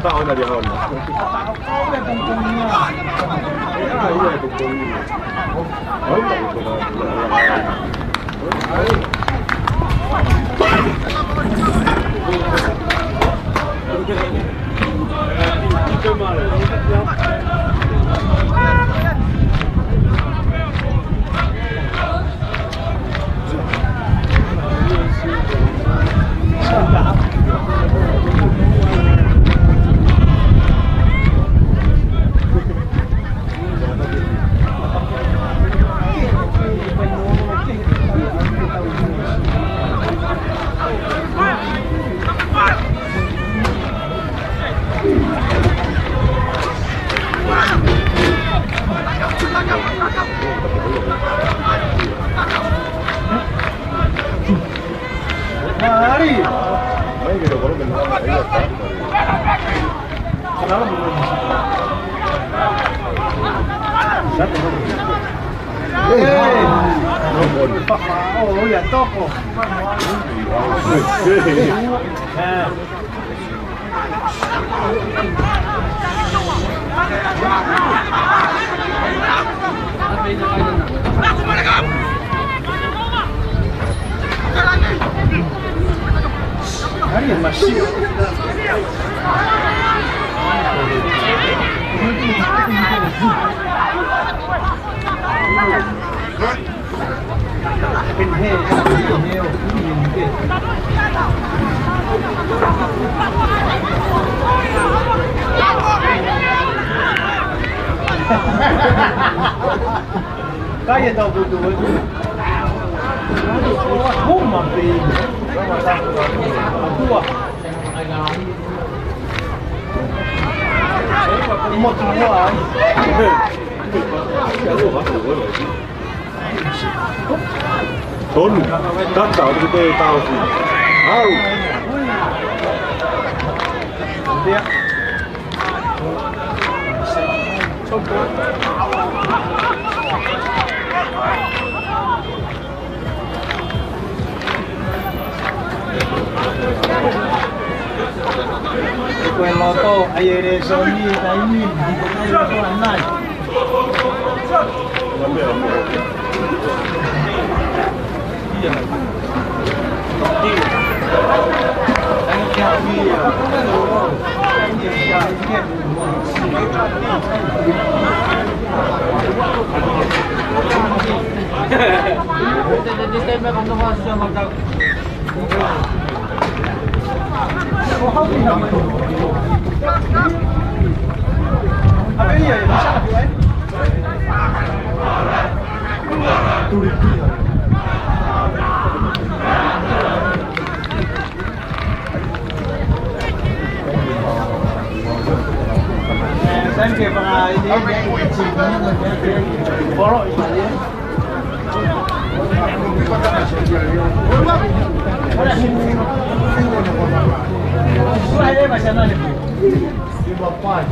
tao là điều hơn. Oh, ya toco. Alguien más. Cállate, puto. Humma, filho. Tua. Một thằng nữa Tốn, cắt tạo cho tôi tao gì? Ao. Quello to ayer sogni dai mil di quello andai. Senti para ini borok ini. Sudah macam mana? Lima pas.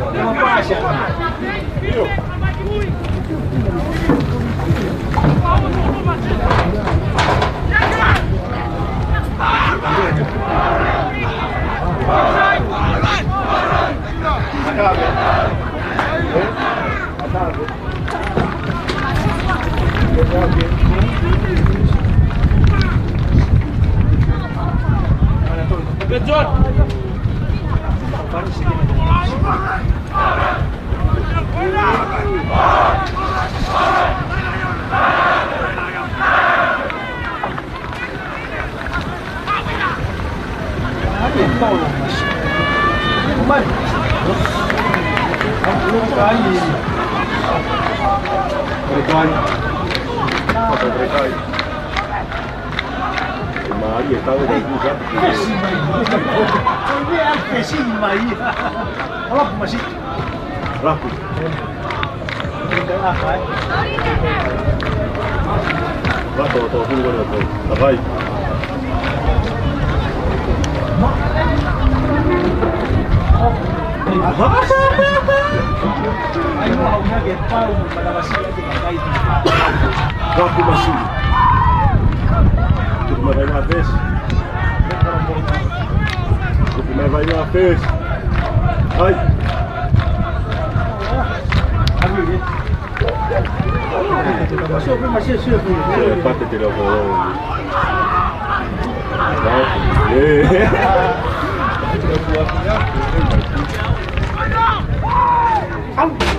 Betul. Mà gì tao đây cũng rất. Che sì, ma io. Allora ma sì. Rapi. Va to pure quello to. Vai. Ai mau che pau pada masih di kai. Rapi masih. Cuma vai uma vez. Cuma vai uma vez. Ay. El empate tiró por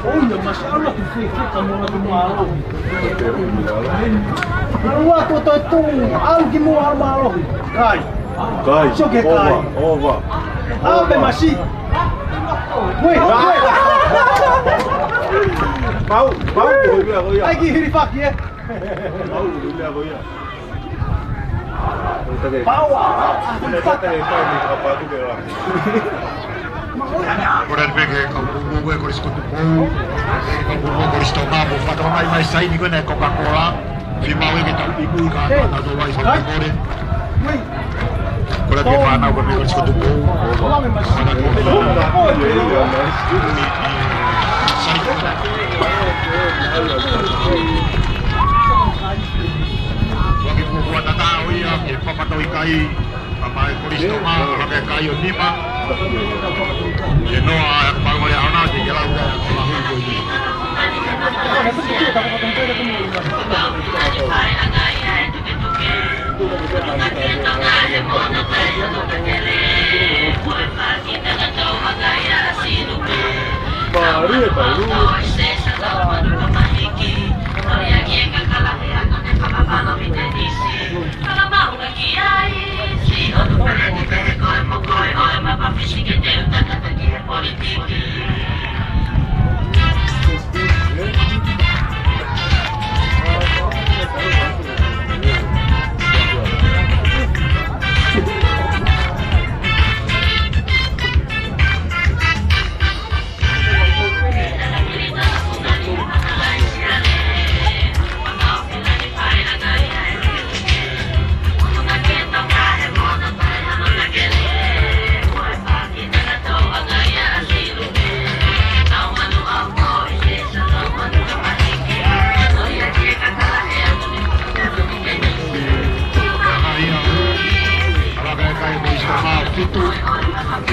Olha, mas olha que fica no malo. Luar tu algi mu malo. Kai. Kai. Sio che Kai. Ova. Ave masi. Woi. Pau boleh aku ya. Ai ki hiri fak ye. Pau boleh aku ya. Pau. Kita tadi ni apa tu kira. Ora vege kaupungu e koris kutupu kaupungu koris tomabu fatro mai sai ni kone Coca-Cola firma we kita ibu ka na do vai sa kore ora ke mana ko ni koris kutupu ana ko wagi ku buat tao ya ke papatoi kai pamai koris tomabu ka kayo nima ye no a pago ya ona que la uga la hugo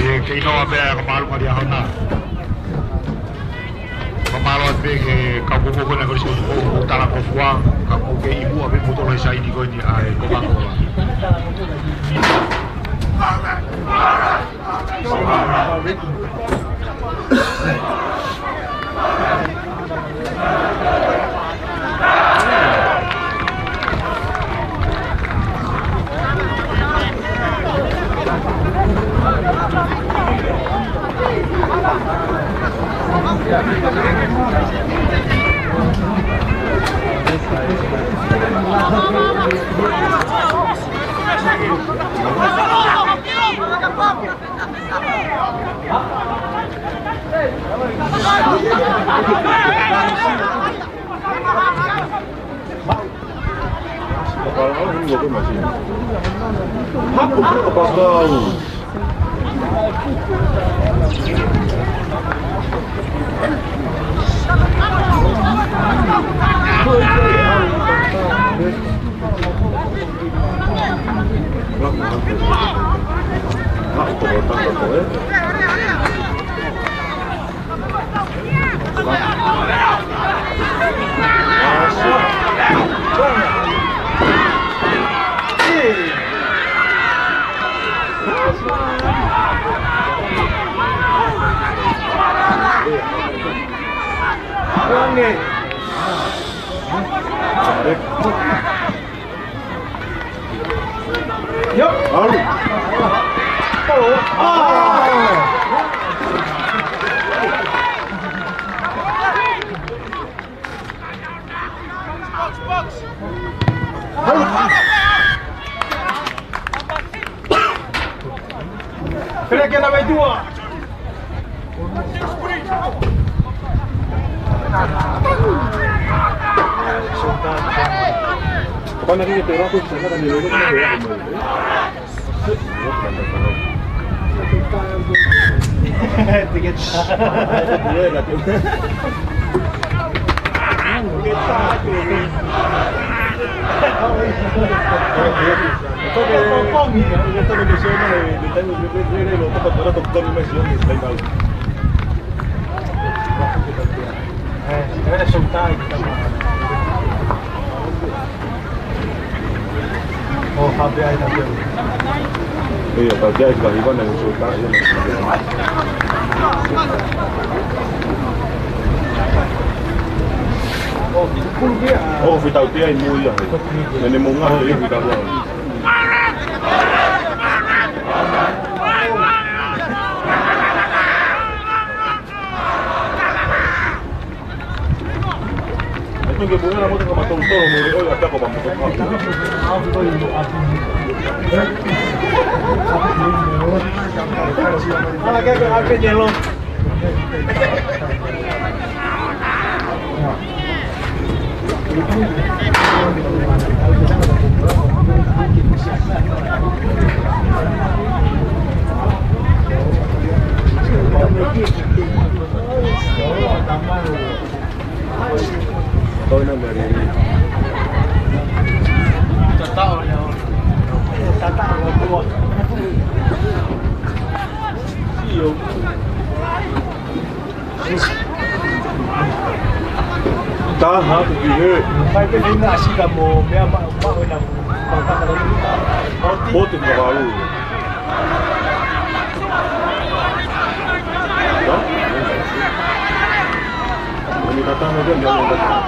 y que no va a ver malu Maria Hona. Pamalo ate que kapungo ko na ko siya ko tala ko fuwa kapu ke ibu abe motor le sai di ko ni ai Coca-Cola. Kepala ini gue masih. Aku apa kau? Yup. Alu. Creo que la ve dua. Apa nanti kita orang tu sana dan dulu kita ya. Tiket. deve soltare. Oh, Fabian davvero. Iya, tadi aja ikan yang suka ya. Oh, vital dia ini mulia. Ini munga ini vital. Itu bunga namun kalau matang tol mau dia ada kok bang. Malah kayak apa nyelo. Tôi nó về đi. Cho tao rồi. Tao rồi tua. Yêu. Ta hả cái gì vậy? Phải cái gì là xí cả mồ mẹ mà hồi nào mà ta nó đi. Bố tìm vào luôn. Đó. Ini datang aja nggak datang.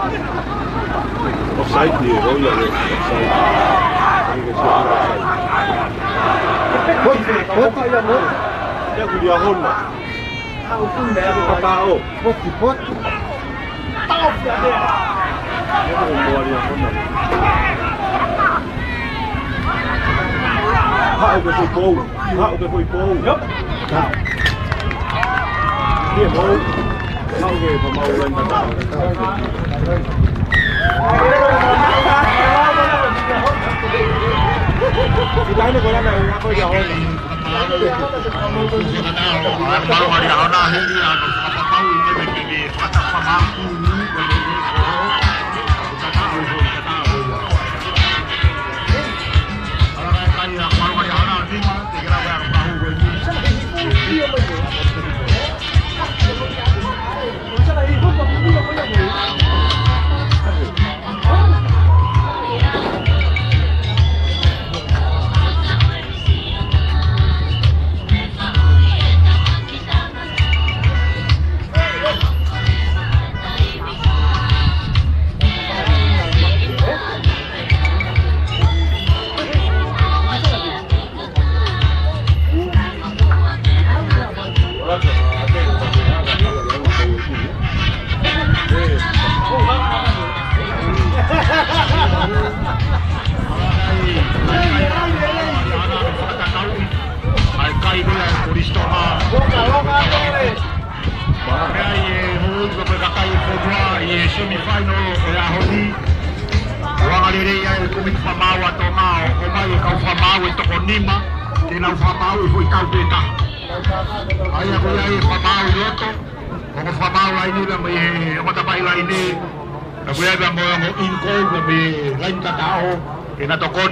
Offside dia, oh iya offside. Ini kesalahan offside. Bot kayak bot. Dia kuliah hon lah. Tahu pun dah. Kita tahu. Bot. Tahu ya dia. Dia mau buat yang hon lah. Hak udah football. Yup. Dia mau. Mau ke mau lên tao. Cái lái nó có đang này có giờ hơn.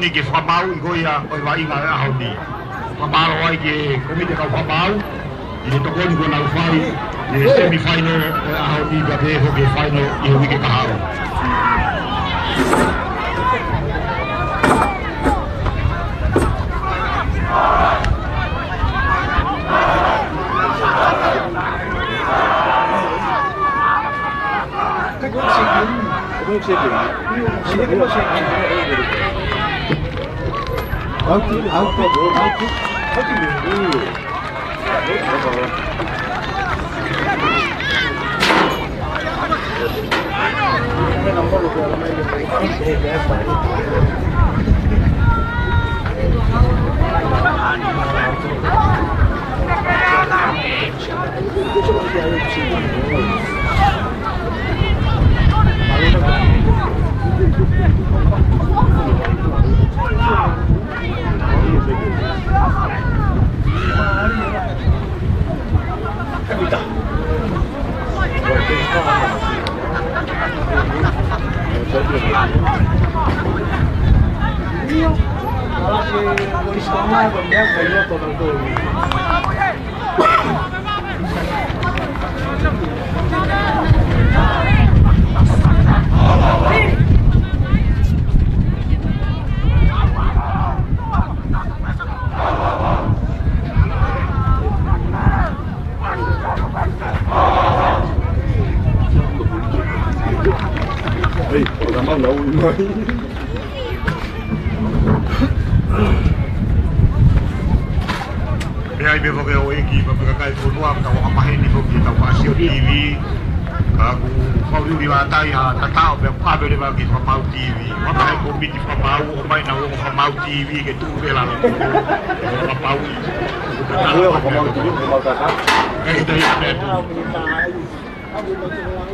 Ni ke famau goia oi vai ga ahoni famaro ai ke komite ka famau ni to ko ni go na fai ni semi final ahoni ga be ho ke final i wi ke kaharo Kalau si Ang naulmay. Kaya ibe ko iki pagkakay ko nuam ka kapahin ni ko kita ko Asio TV. Aku mau di batai ha tatao be pabe de bagi ko Pau TV. Mapai ko biti ko Pau o mai na ko Pau TV ke tu be la ko Pau. Aku yang mau TV mau kata. Kayak itu ya.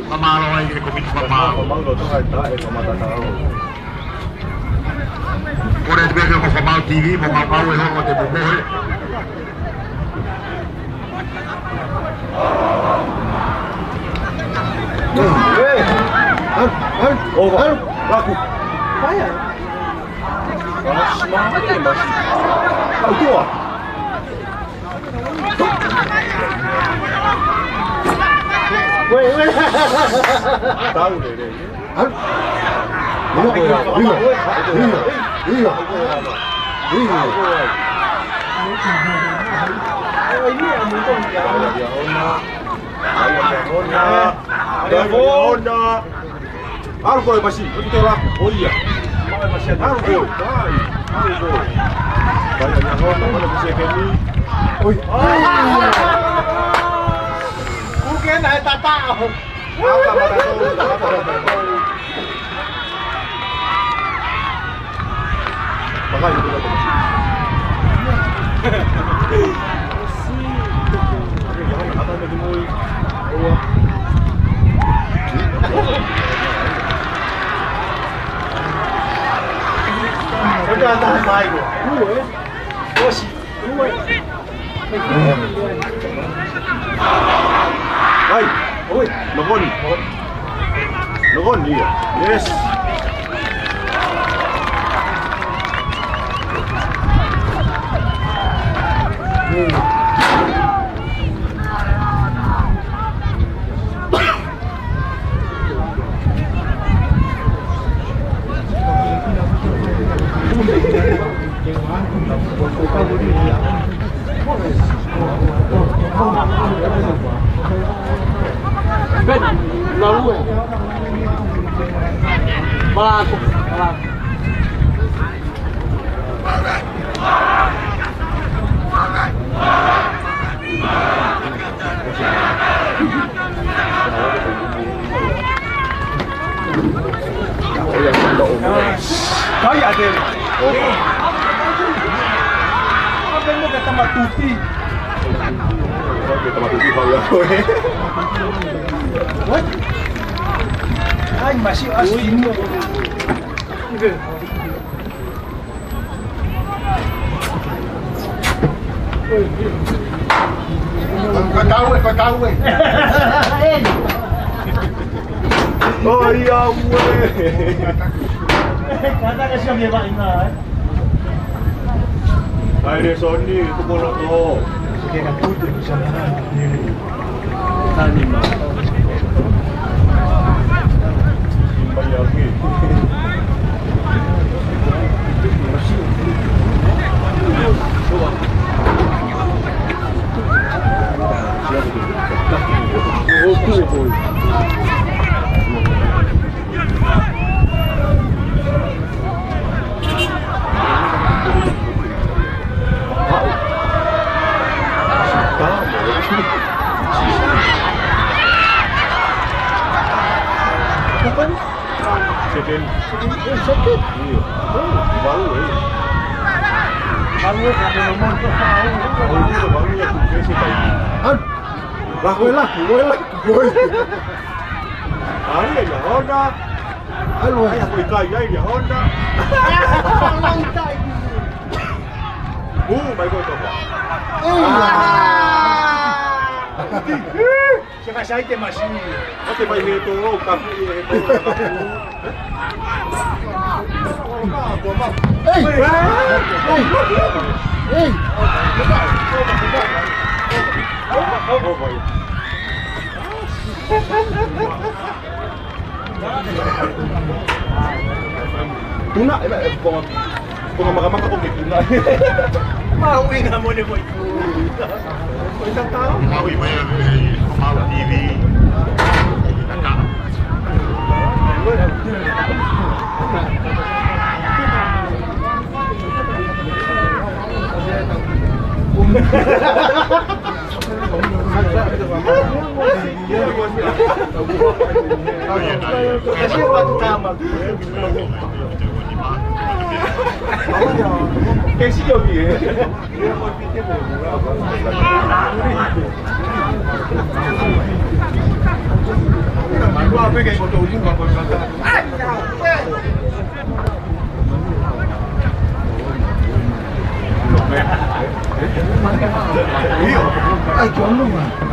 Mama lo ai ko biti ko Pau. Mau lo tu hai ta e ko mata ta. Por eso veo ko Pau TV, mo Pau e ho te bo. Oh, laku. Payah. Masih. Kau tua. Weh. Tahu deh. Ini yang untung dia. Honda. Algo masih, itu lah. Oh iya. Algo. Algo. Banyak Honda mana bisa kami. Oi. Mungkin naik tata. Apa pada tahu? Pakai itu lah masih. Jangan apa lagi mau. Oh. Udah tahan baik gua. Osi. Hai, oi, Logon. Logon dia. Yes. Ben, lalu Malaku. Kaya din. Apa mo kata matuti? Kita mati kau ya. What? Ay, masih asli mo. Kau tahu. Oh iya, weh. Kata kasi ang iba ina. Ay, ni Sony, itu kono to. Sige na puto sa mga kanima. Bayagi. Sakit. Iya. Baru Baru kami naman to sa baru ya tu kasi tayo. Laku. Ay, ya Honda. Ano ay ako ikay ya Honda. May go to ba? Siya kasi ay masin. Kasi may nito kapi ito. Tuna, kung makamang ako may tuna. Mauwi nga mo ni Boy. Isang tao. Mau iba Pau TV. Kasi yung tama. Kasi 여기 예. 말도 앞에 계신 것도 오신 거 같아요. Ay, ¿qué onda, man?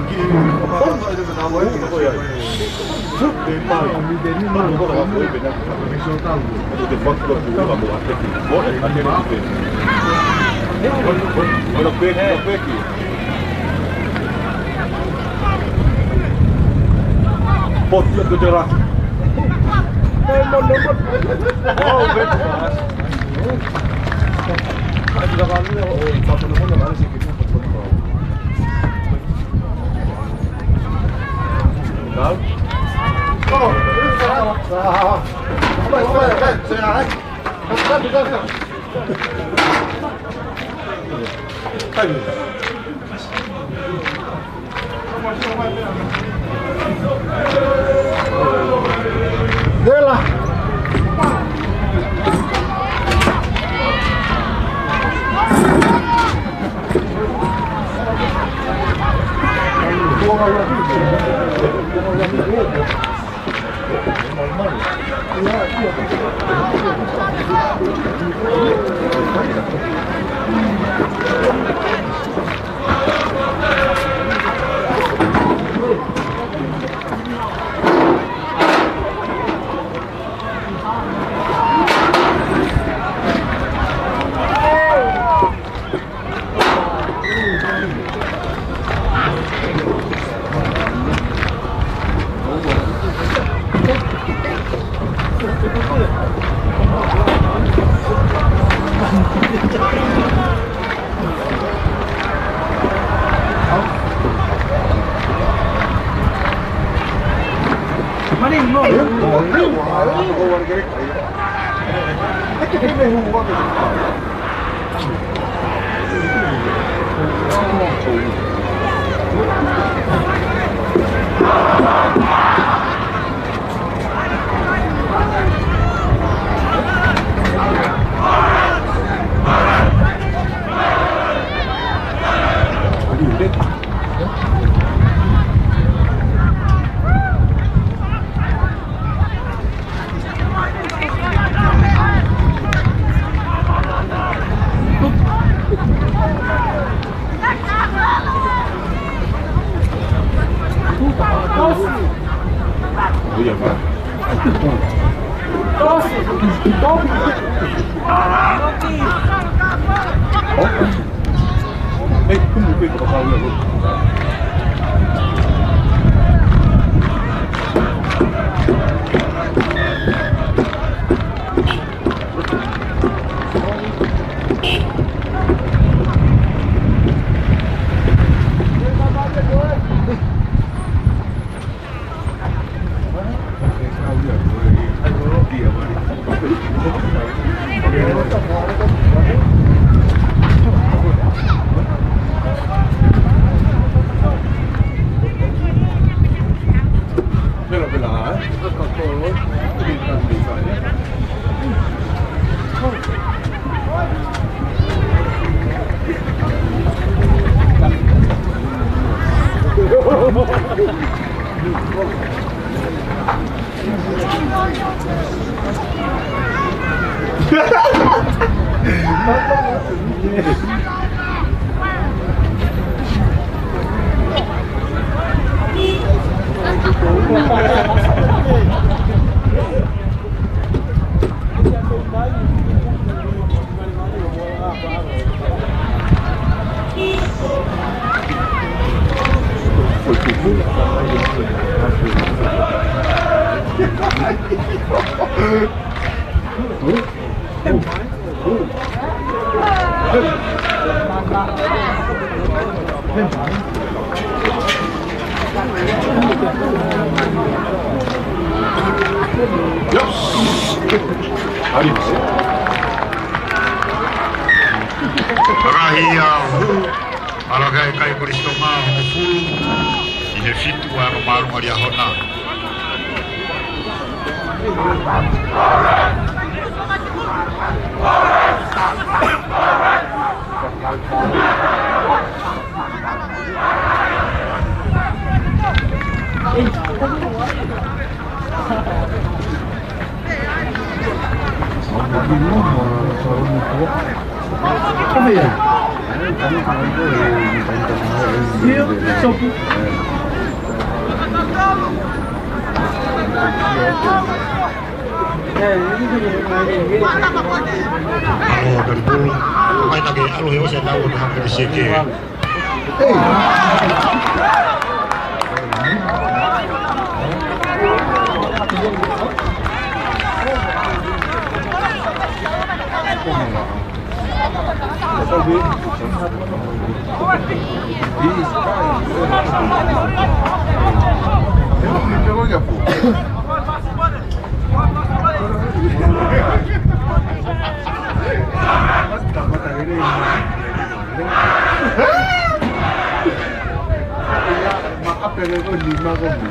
Rahia, alakai kai kuristonga hongofulu, ine fitu wa maru maria hona. Mai nage alo yo se tahu dah hampir sikit. Maaf dari kau 5 kau ni.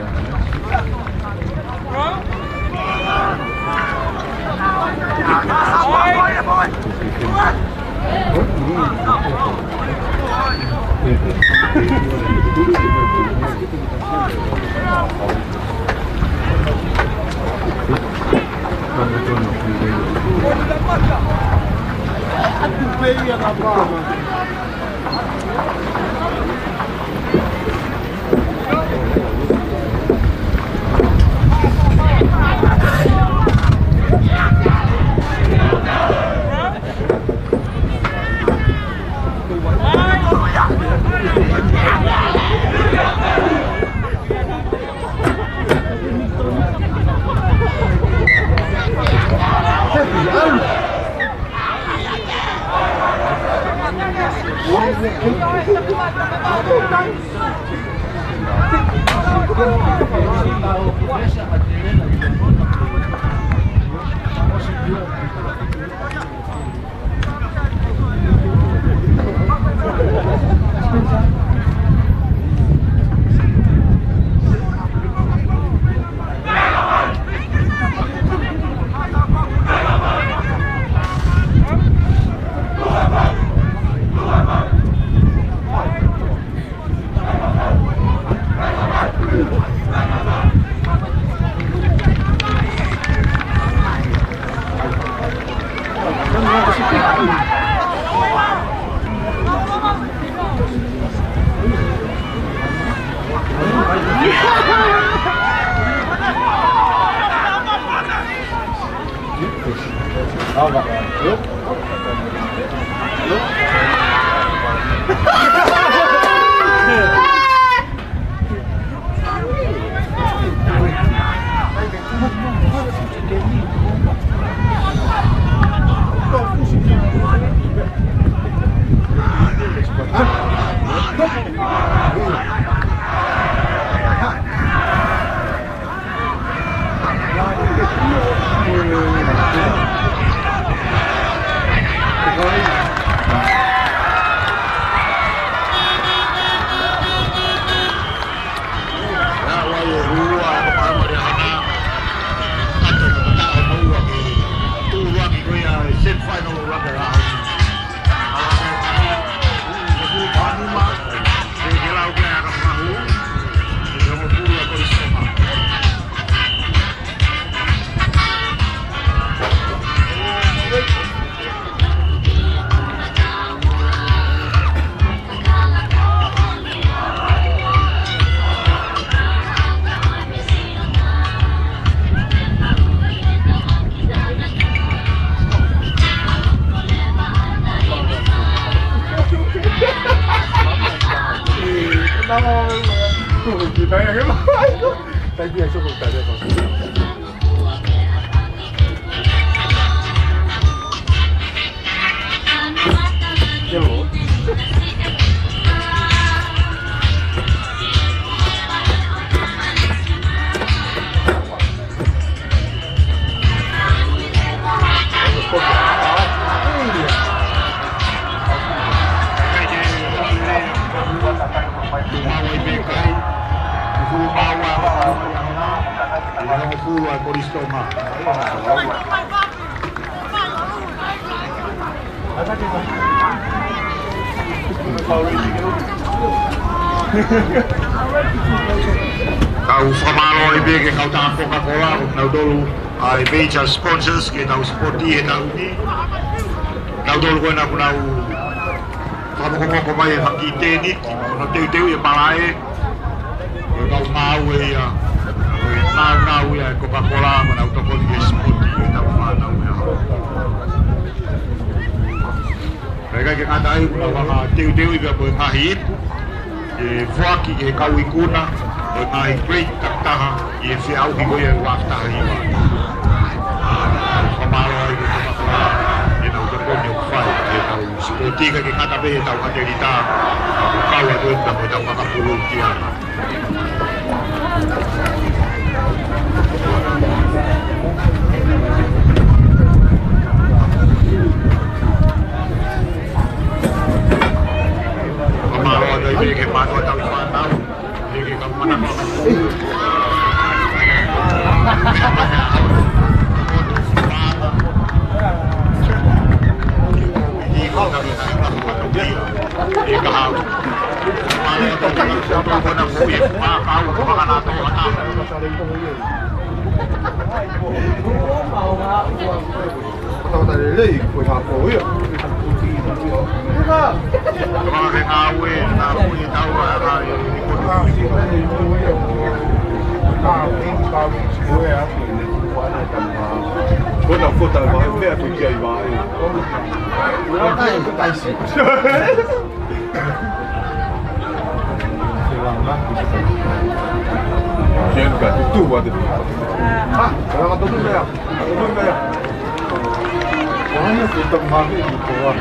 Puru ai Polistonga. Kau whamaro i bege kau tā Coca-Cola nau dolu ai major sponsors ke tau sporti e tau ni. Nau dolu koe nau nau whamoko mai e haki tēnit, no teu e parae. Koe kau mau e ia, koe nau ia e Coca-Cola ma nau tokoni e sporti e tau whanau ia. Koe kai ke kata ai kuna waka teu i bea koe ngahi ipu, e whaki e kau i kuna, koe ngahi great taktaha i e whiau ki koe e waftaha iwa. Whamaro ai ke Coca-Cola e nau tokoni o whai e tau sporti kai ke kata be e tau haterita, au kau a koe koe tau kakapuru ki ana. Whamaro ai be ke mātua tau i whanau, e ke kau mana kau. E ka hau. Māle tau tau kona kui e whakau whakana tau ata. Tao tại đây quỳ hạ phối à? Mga ke ngau e, na kui tau a rai. Bữa nào phụ tài vào mẹ tôi chạy vào. Tay xịt. Chuyện cả cái tủ vào được. À, nó tốt đây à? Tốt đây à? Quá nhiều cái tầm hàng cái gì của à?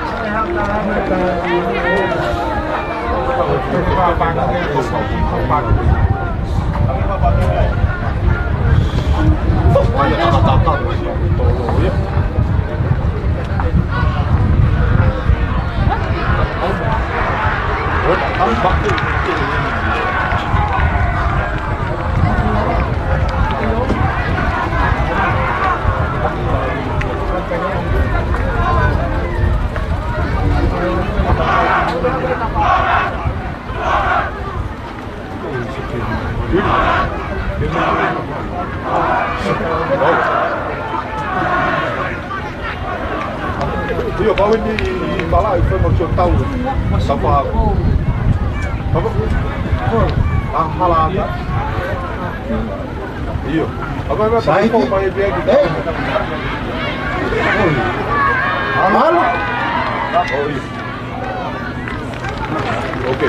Io poi quindi parlare il fermo c'è tavolo sta qua ah halata io vabbè ma sai come fai il piedi halo ok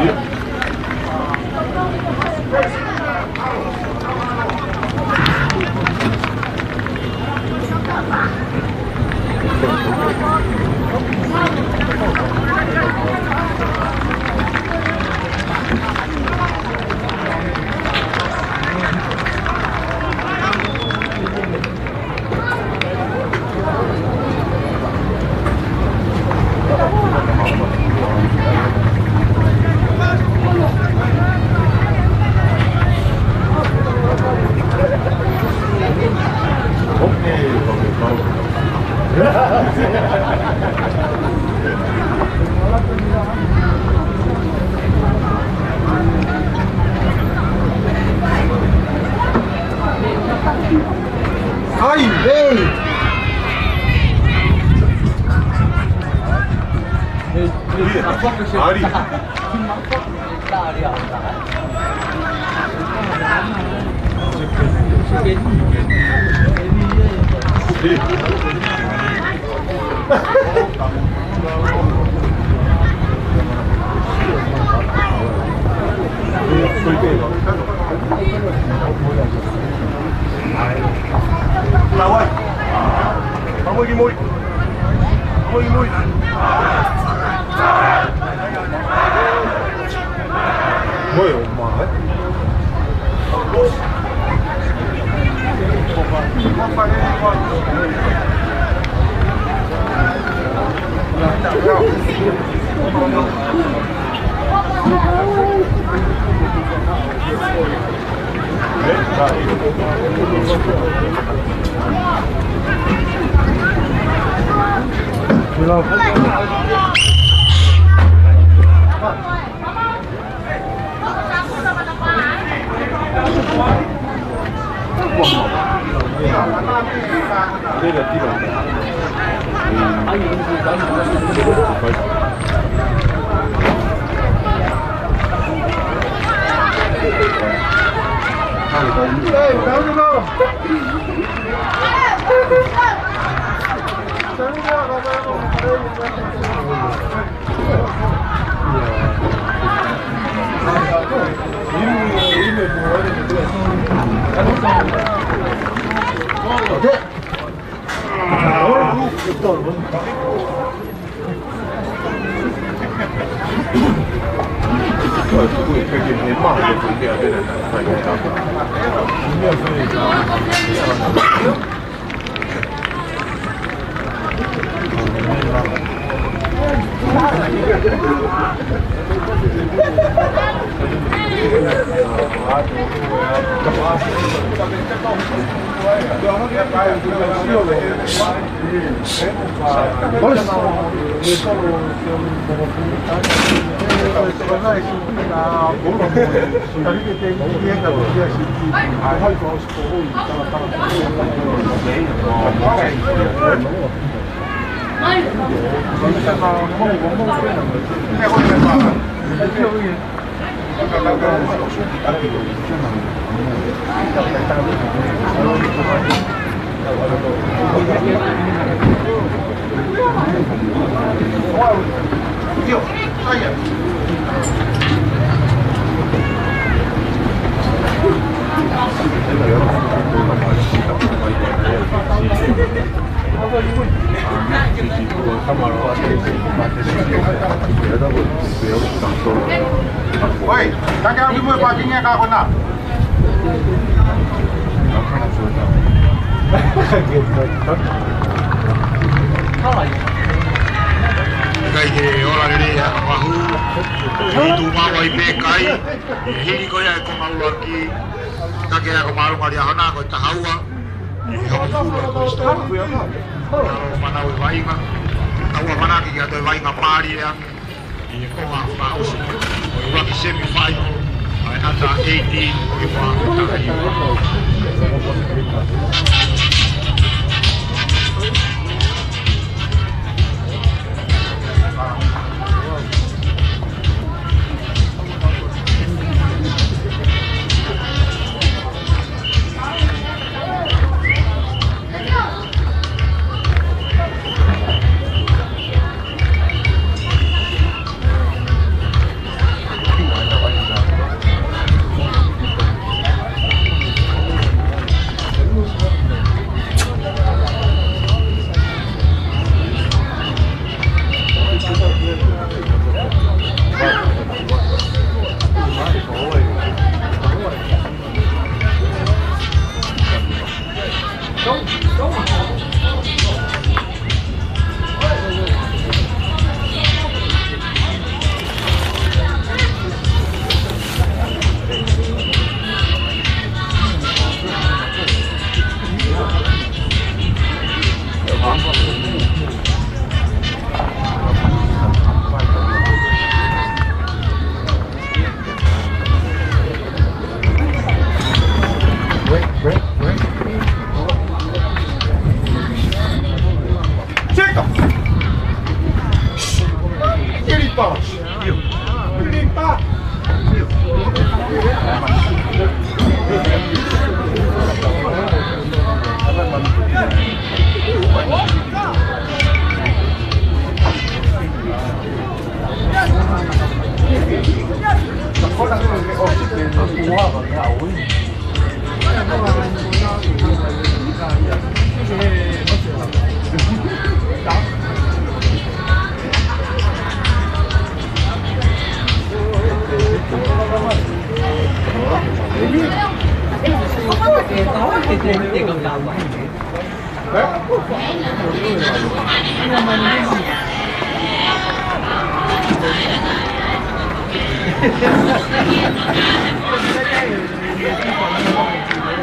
io ai ei Ari Tao ơi, không có cái mùi, không có cái mùi. Mùi ổn mà hết. Không phải cái con. Oi, tak kira semua parkingnya kau kena. Kai ora ri ya wahu. Itu mau ipe kai. Hiri ko ya ko mau lagi. Kage ko malu ngari hana ko tahawa. Mana vai ma. Tahu mana ki ya vai ma pari ya. Ini ko ma paus. Ora ki semi final. Ai ata 18 ki ma Thank you.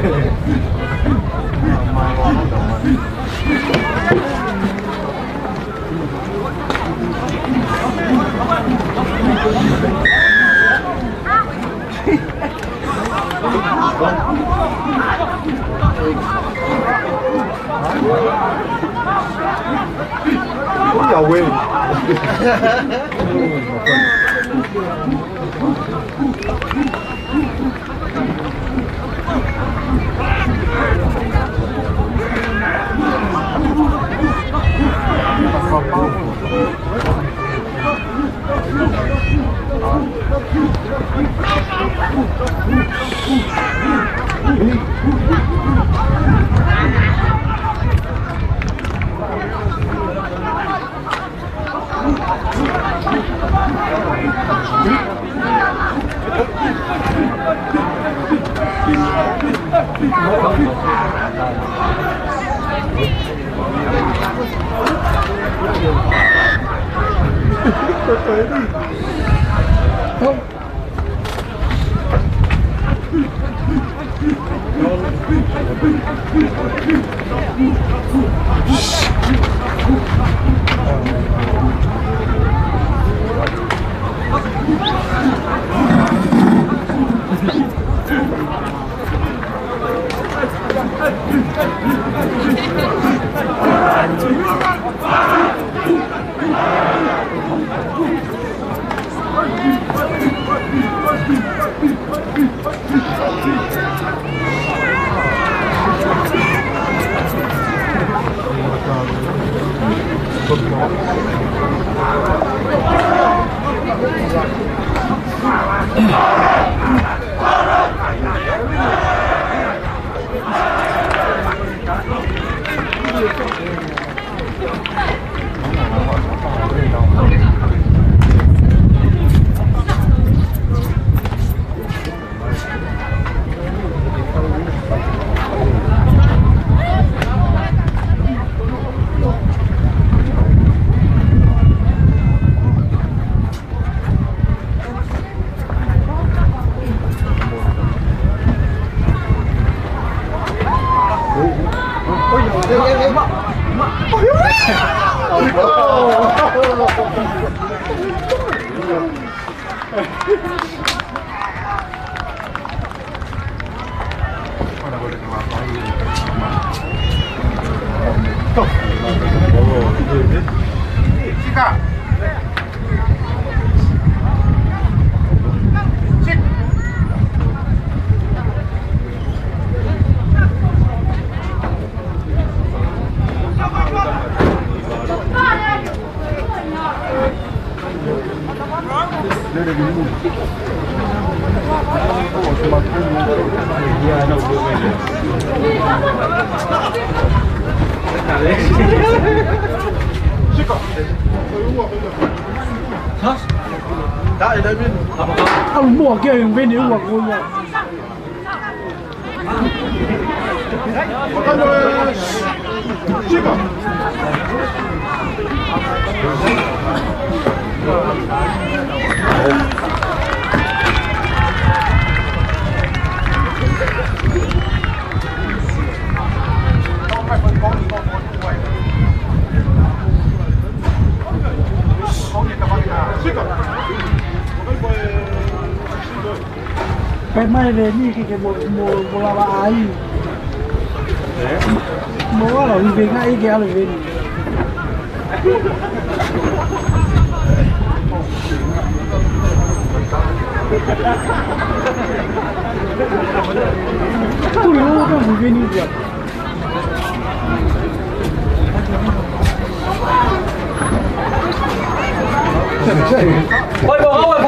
Ui, à quên. Sika. Sik. Ông mua kia bên nếu mà cô nhà Sika. cái mai về đi cái một là bà ấy mua là về ngay kia là về tôi nói cái về đi được ôi bỏ ôi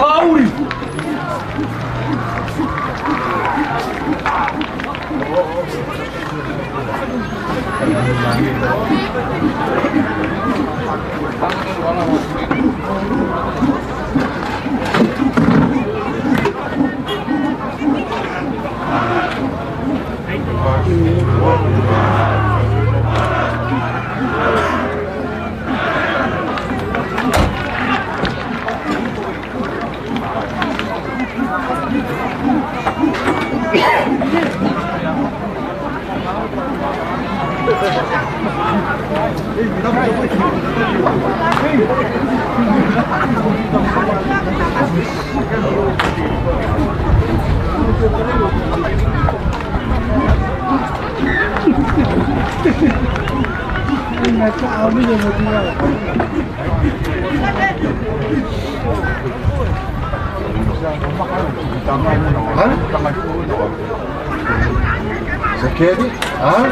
Zakedi? Hah?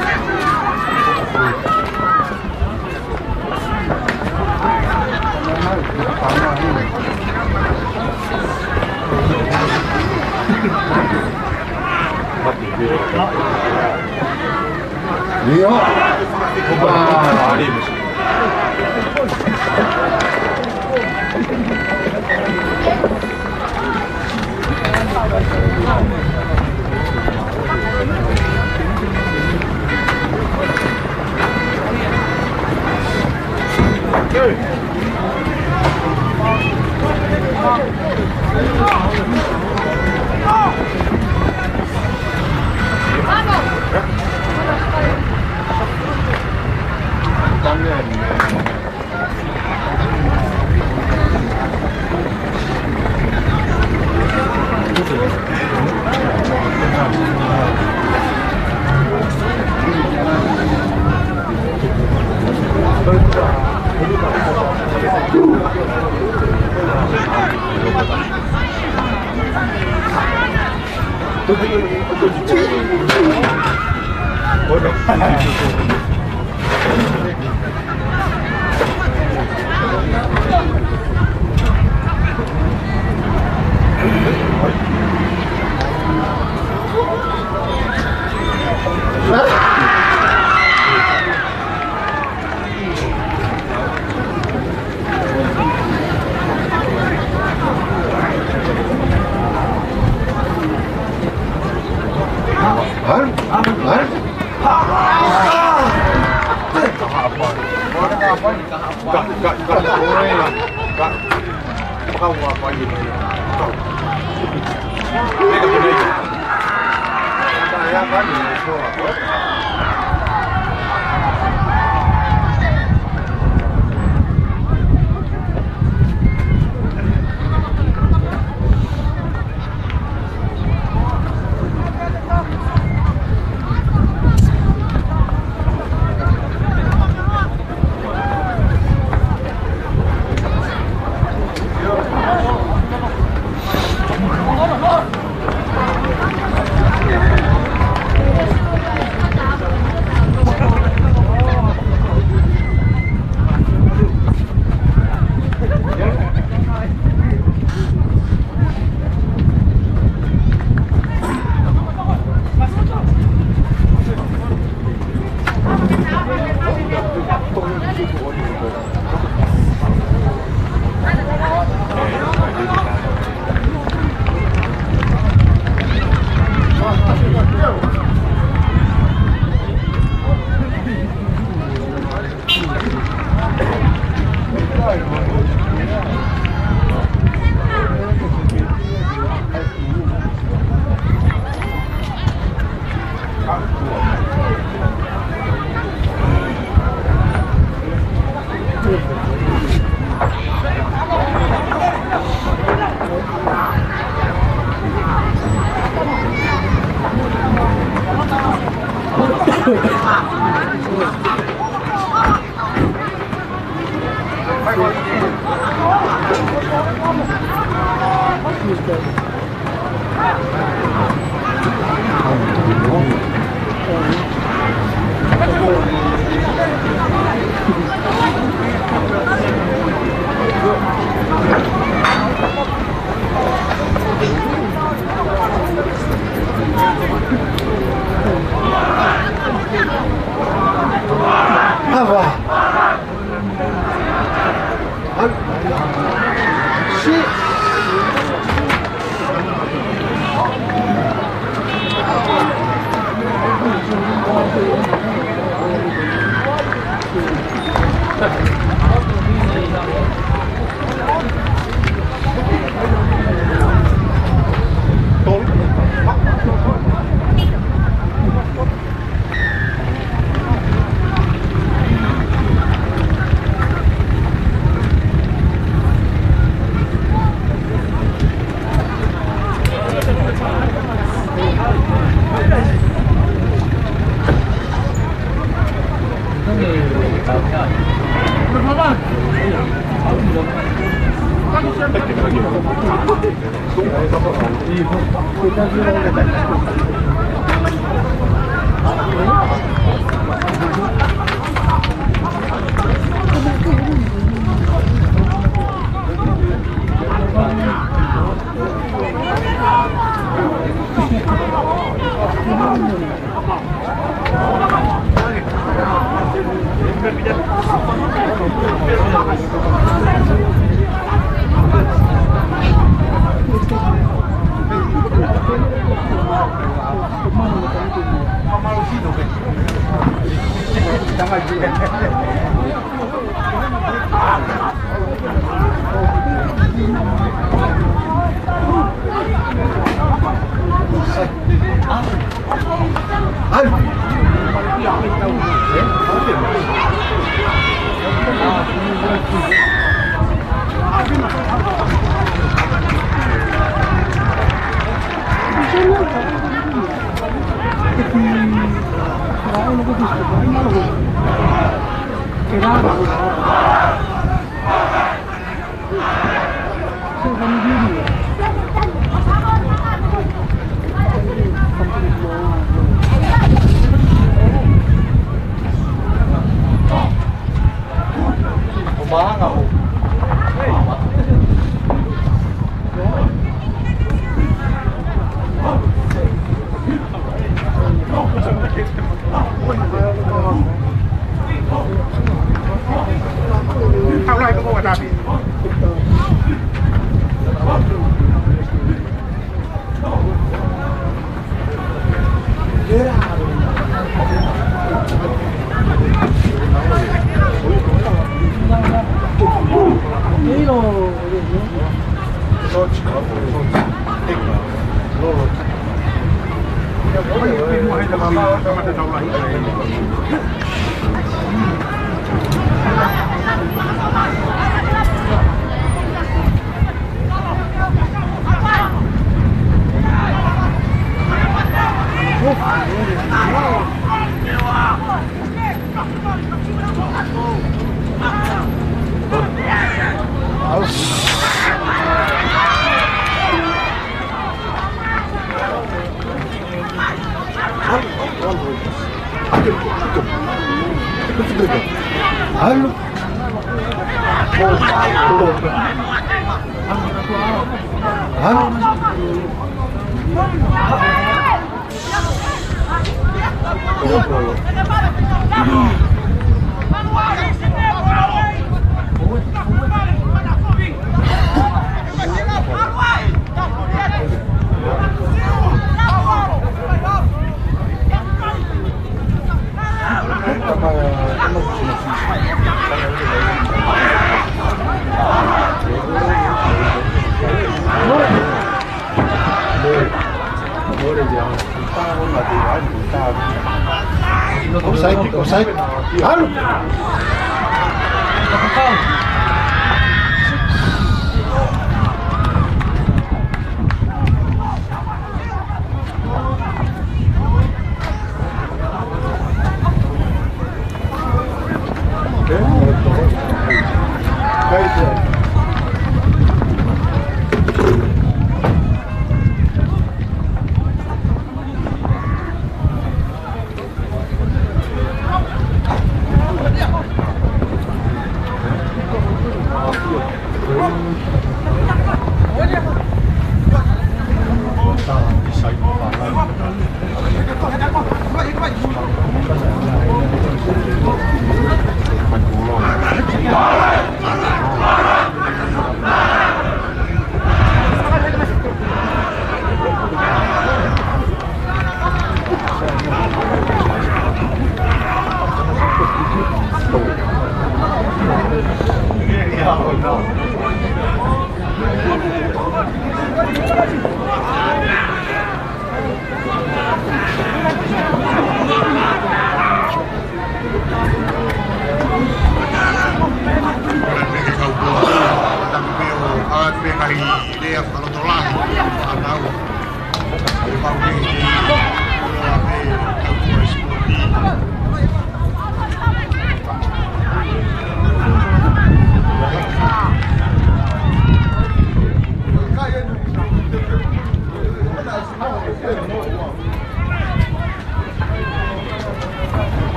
Leo?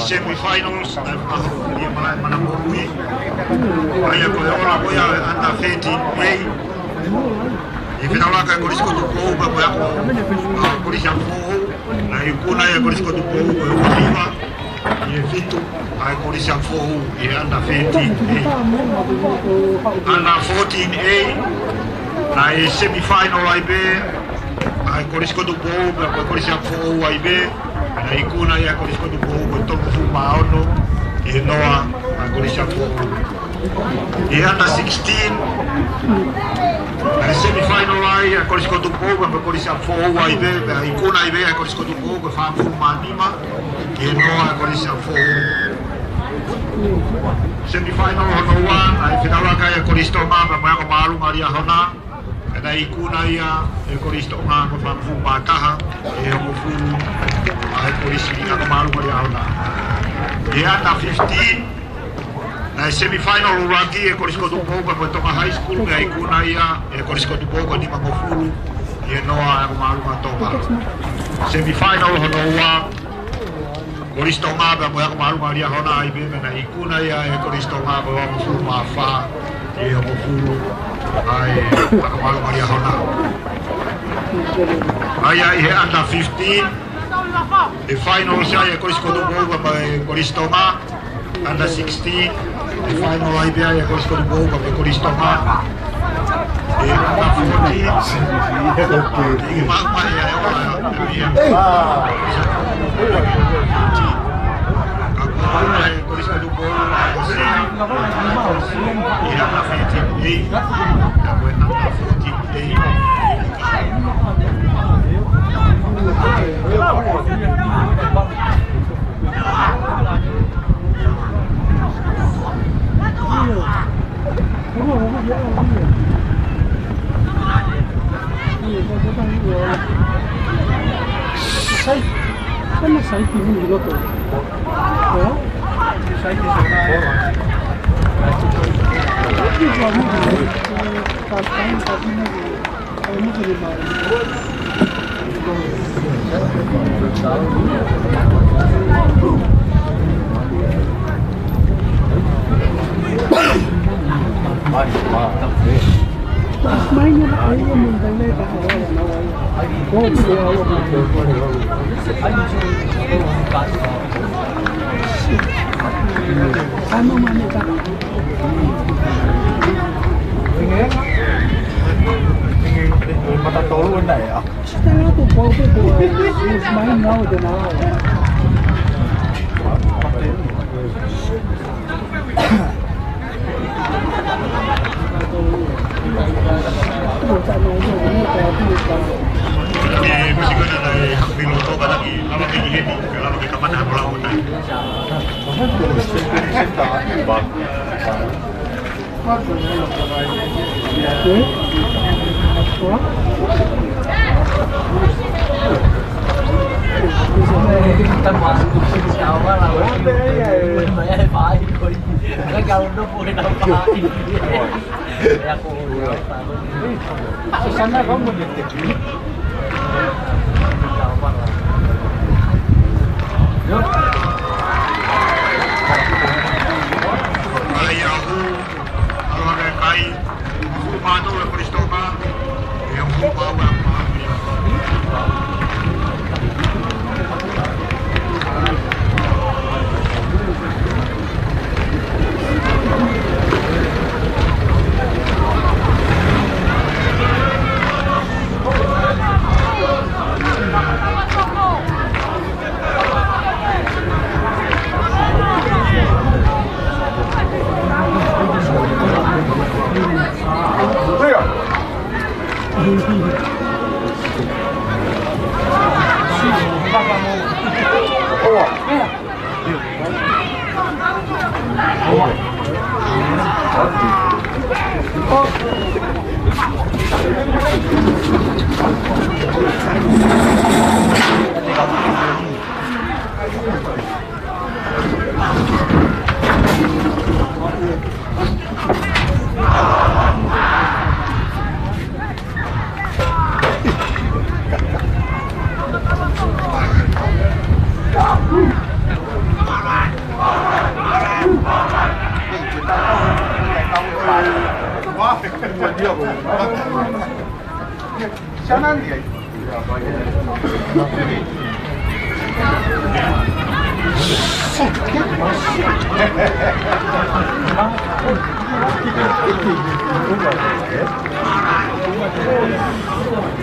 Semi-finals na dia manangului ai ko ora ko ya anda feti ei e final la ka ko risko tu ko ba ko risha ko na ikuna ya ko risko tu ko ko riva e fitu ai ko risha ko e anda feti anda 14 na e semi-final ai be ai ko risko tu ko ba ko risha ko ai be na ikuna ya ko risko tu ko to fu maono e noa ko risha ko e anda 16 na semi-final ai ko risko tu ko ba ko risha ko ai be ikuna ai be ko risko tu ko fa fu manima e noa ko risha ko semi-final no one ai final ka ya ko risto ma ba ko malu maria hona na ikuna ia e ko risto ma ko fa fu pataha e ko fu ai ko risto ka malu maria hona e anda 15 na semi-final lagi e ko risto tu ko ba to high school me ikuna ia e ko risto tu ko di ma ko fu e noa ko malu ma to ba semi-final no one Koristo nga ba mo malu maria hona ai be na ikuna ia e koristo nga ba mo fu ma fa e mo fu ai ka malu maria hona ai ai anda 15 the final sai e koristo do ba koristo nga anda 16 the final ai be e koristo do ba koristo nga e anda 14 ma ai por isso do bolo você e a frente e a buena frente e Kan saya pilih dulu tu. Ya. Saya pilih sana. Ini kami kasih tapi ini terima. Mainnya ayo mengenai bahaya nawai. Kau boleh awak ano man ito? Matatulog na eh. Kita nga ito po ito. It's mine now din ako. Musik na dahil piloto ka lagi awak gigit kalau kita mana pulau tayo. Kita masuk ke awal lah. Saya baik koi. Kalau udah boleh nampak. Ya aku. Sana kamu detik. Ayahu, kalau ada kai, rumah tu lepas itu yang rumah apa?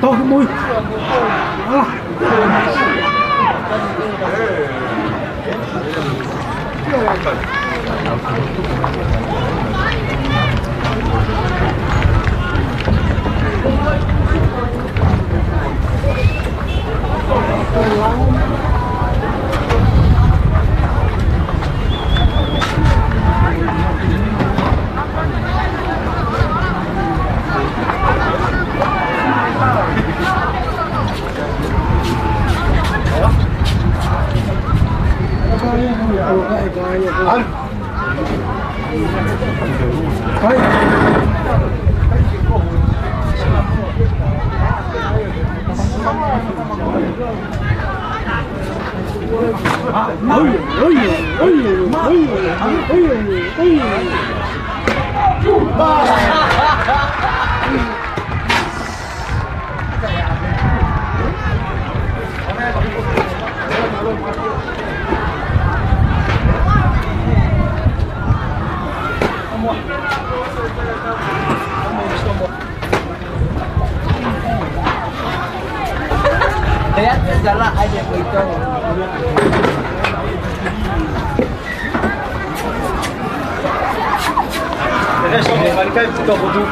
To cái mùi. Lihat sejarah aja begitu. Mereka butuh butuh.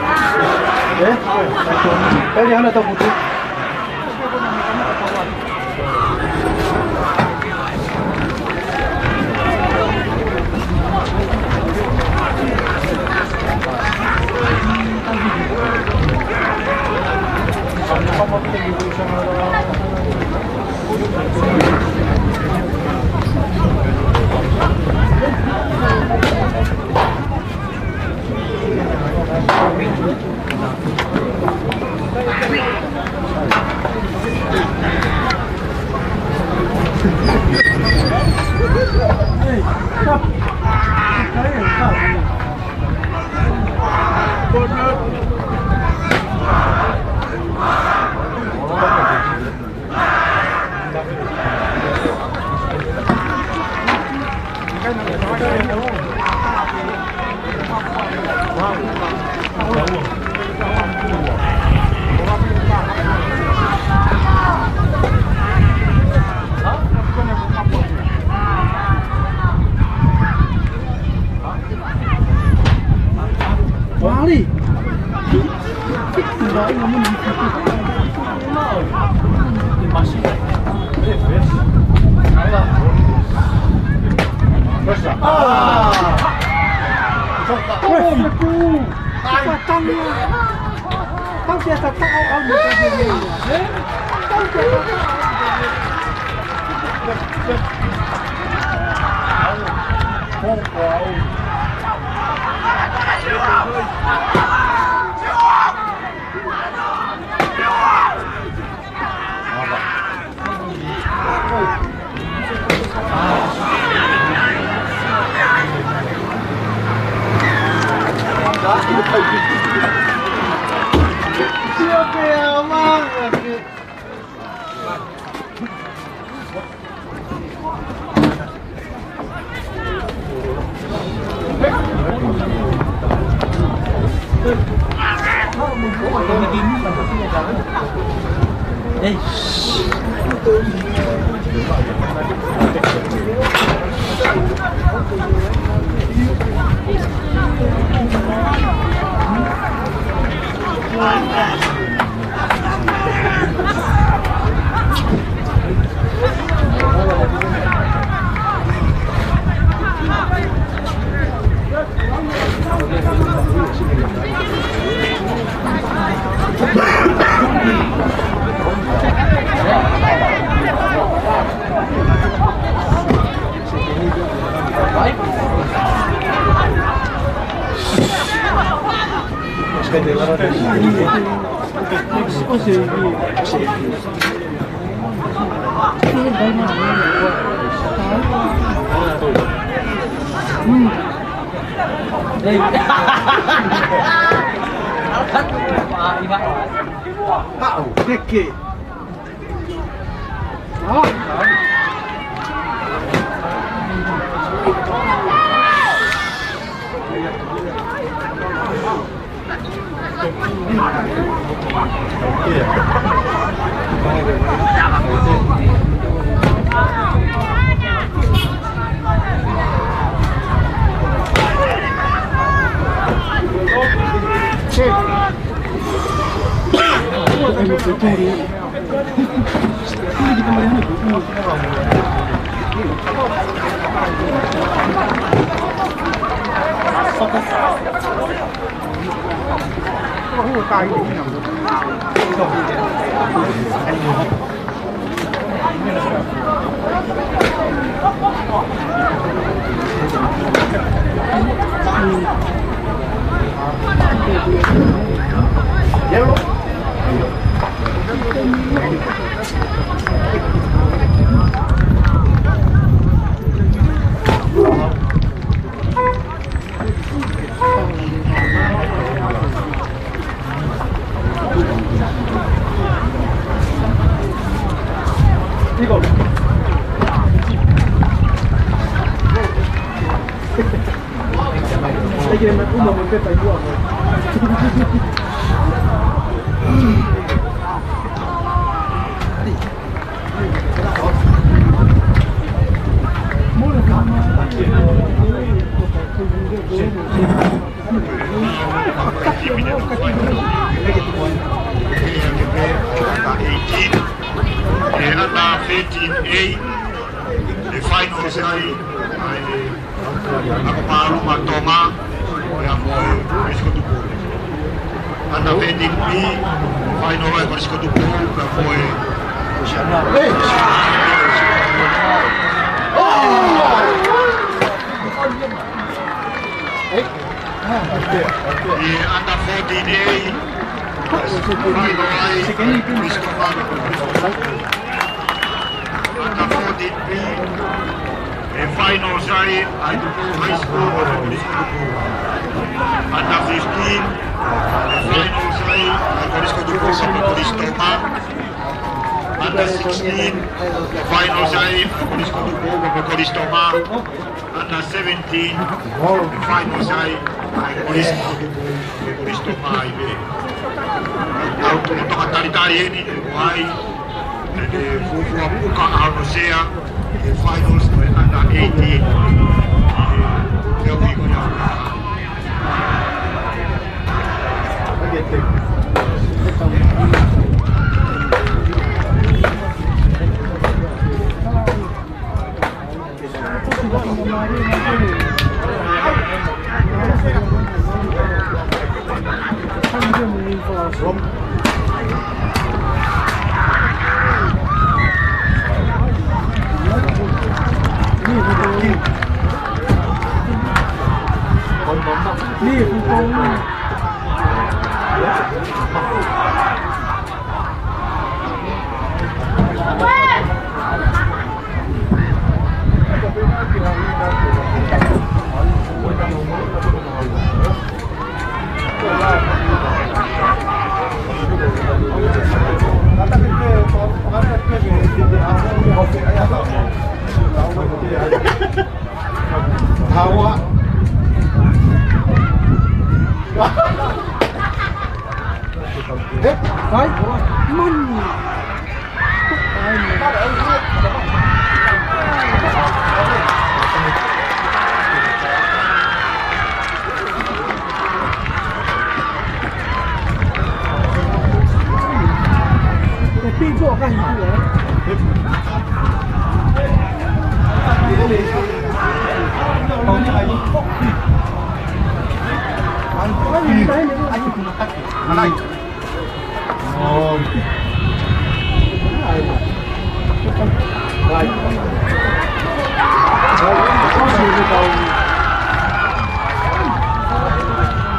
Ini hanya tahu butuh. Wali. Tao kia thật tao ông người ta gì tao kia Đây. Perché?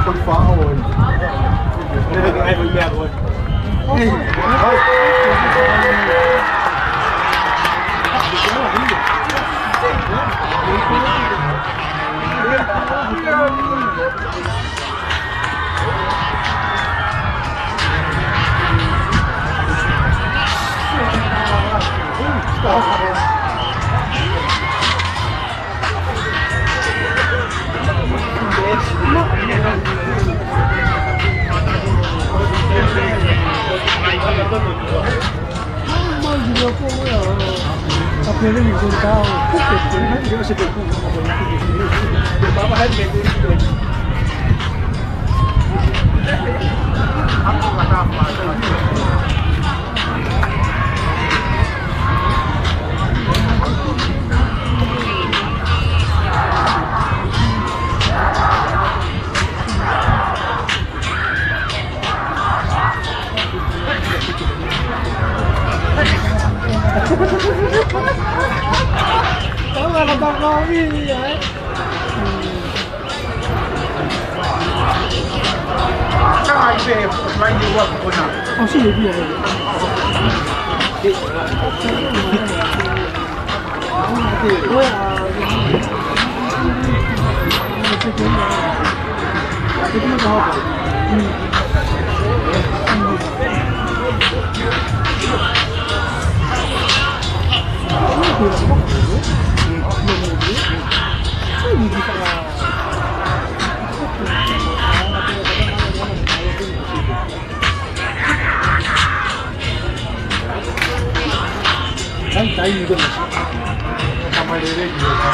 Con phá hồi ai với mẹ thôi. Tapi ini bisa tahu, dia masih dukung. Bapak hết mình đi. Đó là làm bằng ngon gì vậy? Các anh về mấy nhiều quá của nào? Không xin được gì vậy? Ôi à, cái nó có Tay gì cơ mà Không phải đi đi nhiều thôi.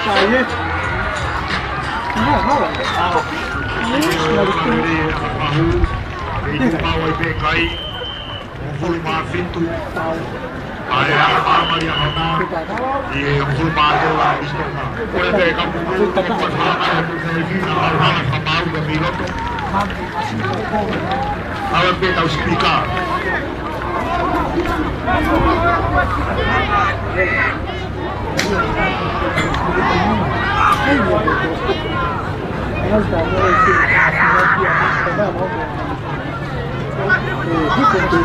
Tay gì? Nó là sao? Mau ai kai. Fulma fintu. Ai arma dia hona. Di fulma de la pistola. Puede kamu itu pasal kapal ke piloto. Awak be tahu speaker.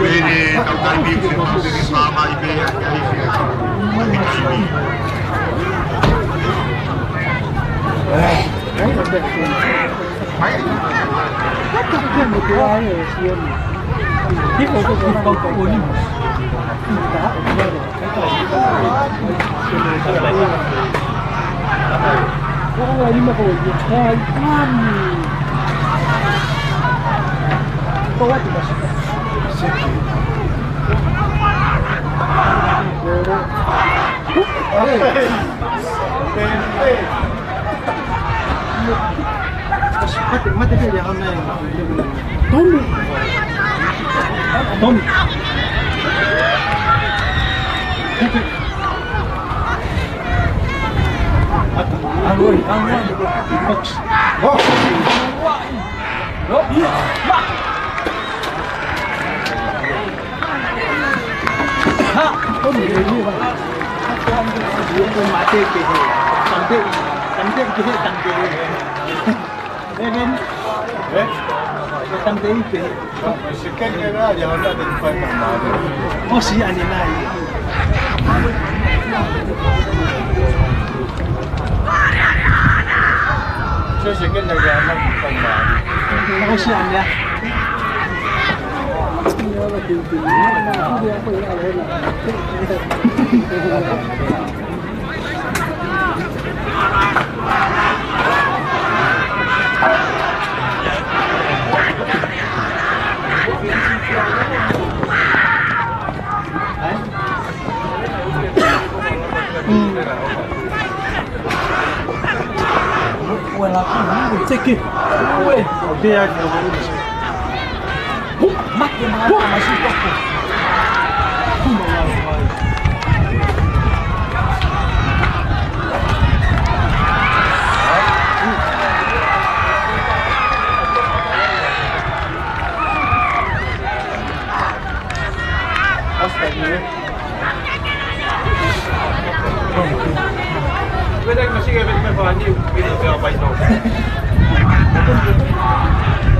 Ini tahu dari bibir dari selama ini dari một cái ai ở xuyên tiếp một cái con có bốn đá ở đây có là nhưng mà còn việc hai năm có quá thì mati dia hôm nay Tommy Sekian jangan ada depan nama. Oh si ani nai. Saya sekian jangan ada depan nama. Oh si ani ya. Nhớ là điều gì mà không biết phải là lên Ui là cái gì kì? Ui, Dia mắt cái má mà xí tóc. Pwede masih kayak macam ni, kita bawa bayi Hãy subscribe cho kênh Ghiền Mì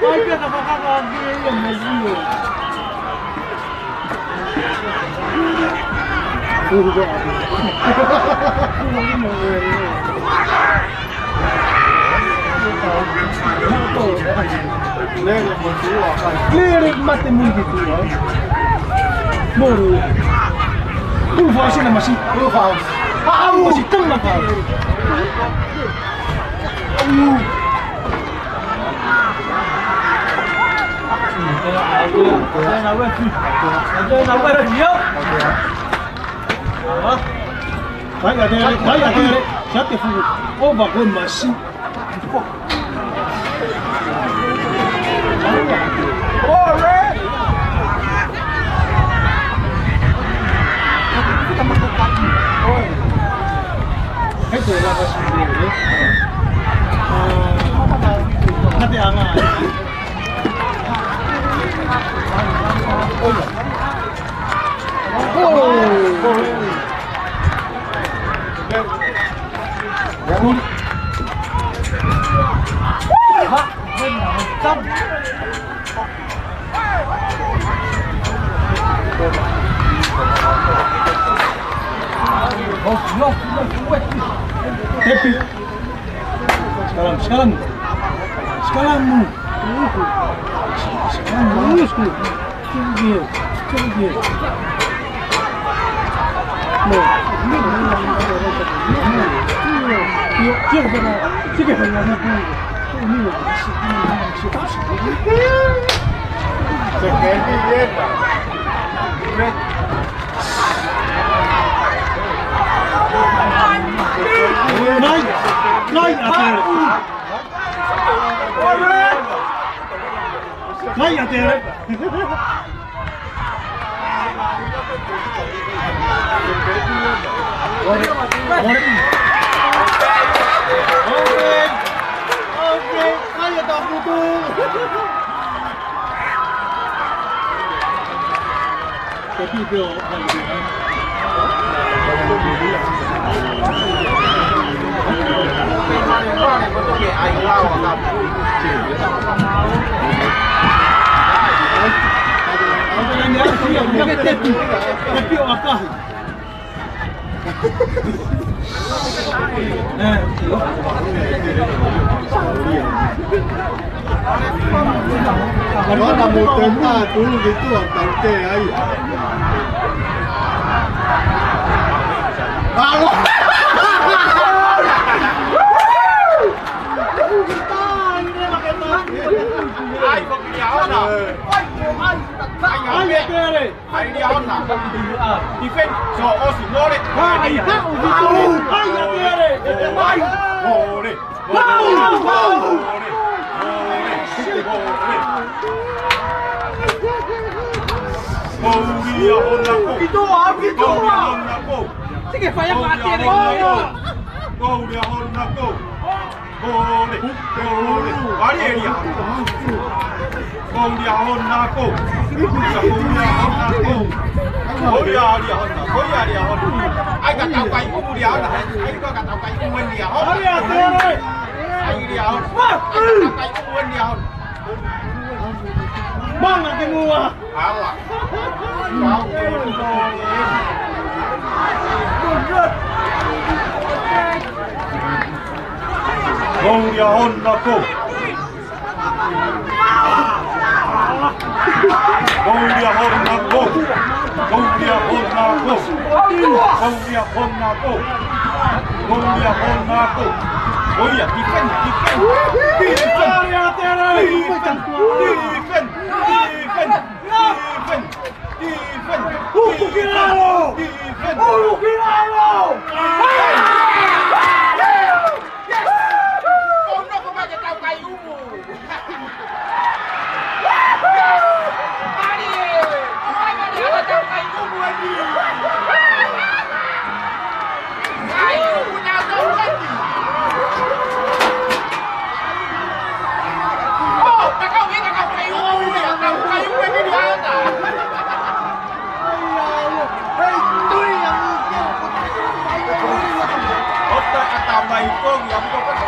Gõ để không bỏ lỡ những video hấp dẫn. Kalau ada motor dulu gitu, tante ay. Halo. Ai không đi áo nào. Ai biết đây. Ai đi áo nào. Defend cho Osimhen đấy. Ai đi áo. Ai đây. Ai. Ô đi. Sige, fire mati ni. Mari area. Kau dia honna ko. Kau dia honna. Kau dia honna. Ai cả tao quay cũng dia honna. Ai có cả tao quay cũng quên dia honna. Ai dia honna. Tao quay cũng quên dia honna. Bang ang kinuha. Alah. Kau Kau dia honna ko. Kau dia honna ko. Kau dia honna ko. Kau dia honna ko. Kau dia honna ko. Oh iya, defend. Mày con giống con